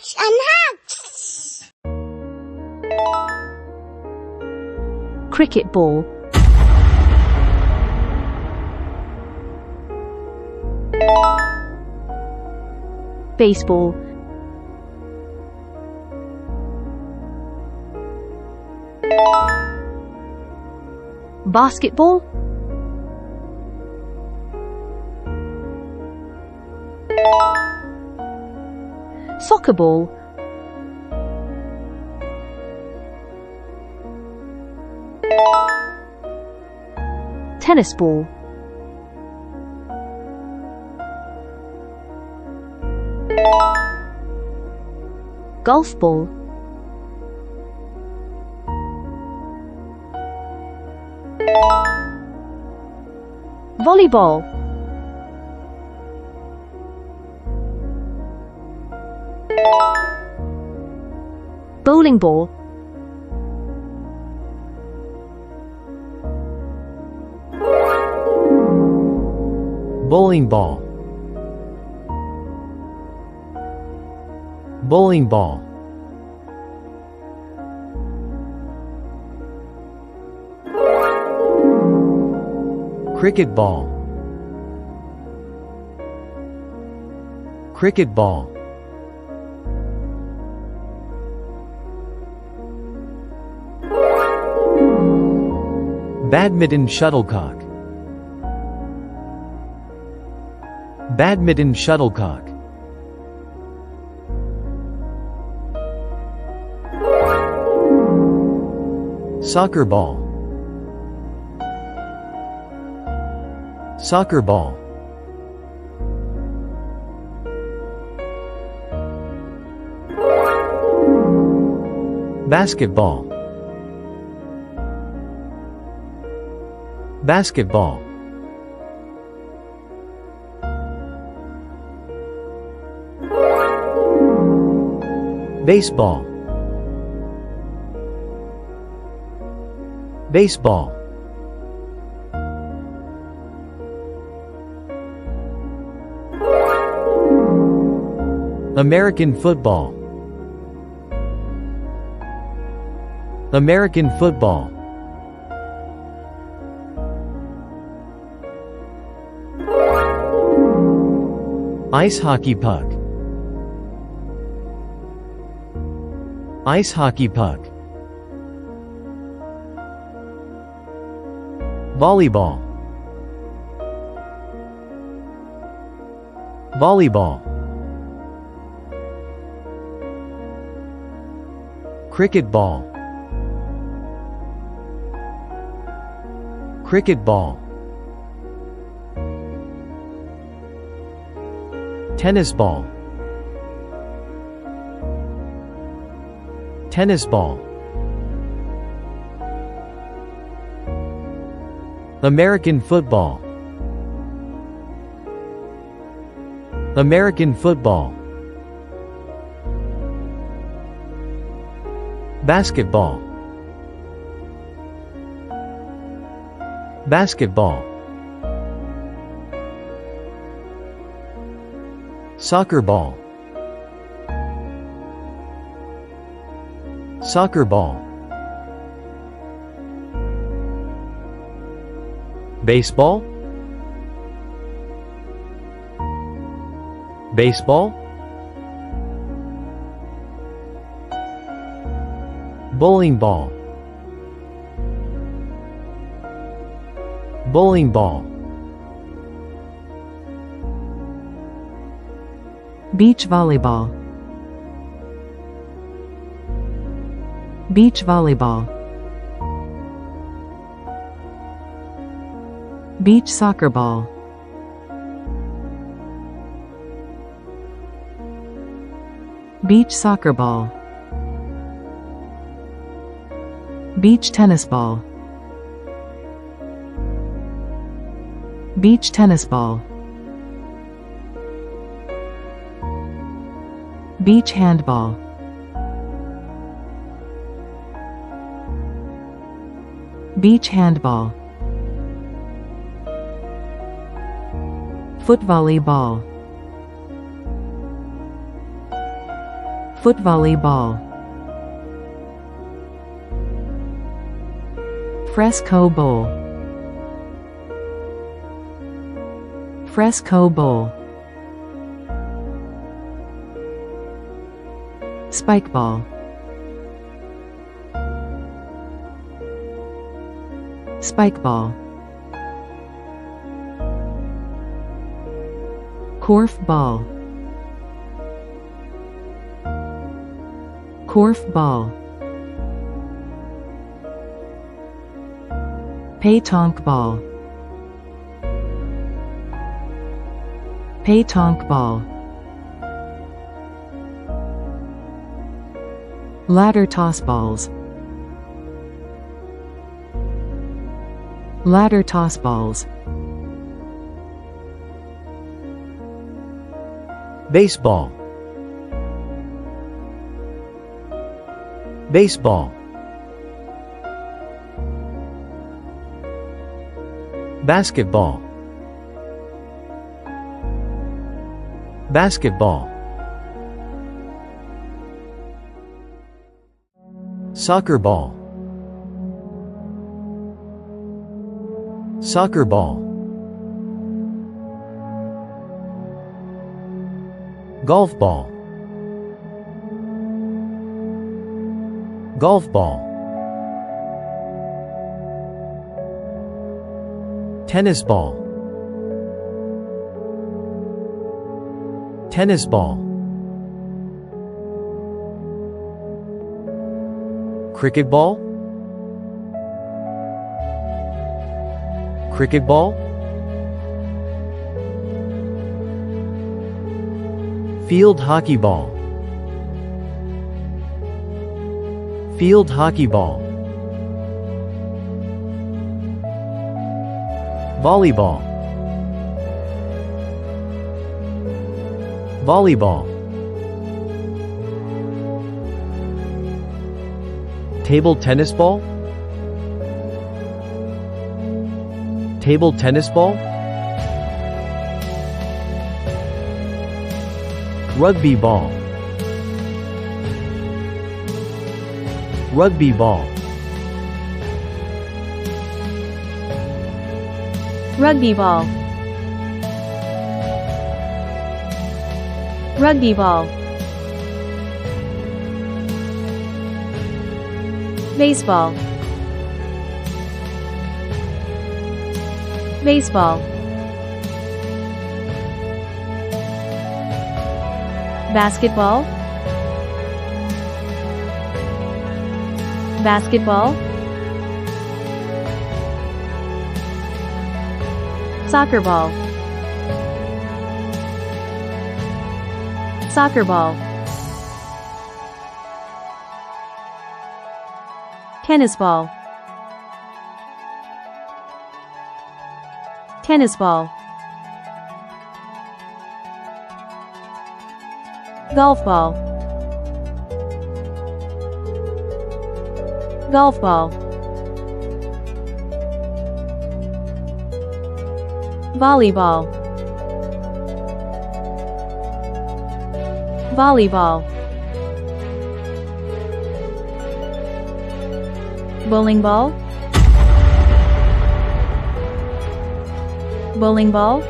Hugs and hugs! Cricket ball. Baseball. Basketball. Soccer ball. Tennis ball. Golf ball. Volleyball. Bowling ball. Bowling ball. Bowling ball. Cricket ball. Cricket ball. Badminton shuttlecock. Badminton shuttlecock. Soccer ball. Soccer ball. Basketball. Basketball. Baseball. Baseball. American football. American football. Ice hockey puck. Ice hockey puck. Volleyball. Volleyball. Cricket ball. Cricket ball. Tennis ball. Tennis ball. American football. American football. Basketball. Basketball. Soccer ball. Soccer ball. Baseball. Baseball. Bowling ball. Bowling ball. Beach volleyball. Beach volleyball. Beach soccer ball. Beach soccer ball. Beach tennis ball. Beach tennis ball. Beach handball. Beach handball. Foot volleyball. Foot volleyball. Fresco bowl. Fresco bowl. Spike ball. Spike ball. Korf ball. Korf ball. Pétanque ball. Pétanque ball. Ladder toss balls. Ladder toss balls. Baseball. Baseball. Basketball. Basketball. Soccer ball. Soccer ball. Golf ball. Golf ball. Tennis ball. Tennis ball. Cricket ball. Cricket ball. Field hockey ball. Field hockey ball. Volleyball. Volleyball. Table tennis ball. Table tennis ball. Rugby ball. Rugby ball. Rugby ball. Rugby ball. Baseball. Baseball. Basketball. Basketball. Soccer ball. Soccer ball. Tennis ball. Tennis ball. Golf ball. Golf ball. Volleyball. Volleyball. Bowling ball. Bowling ball.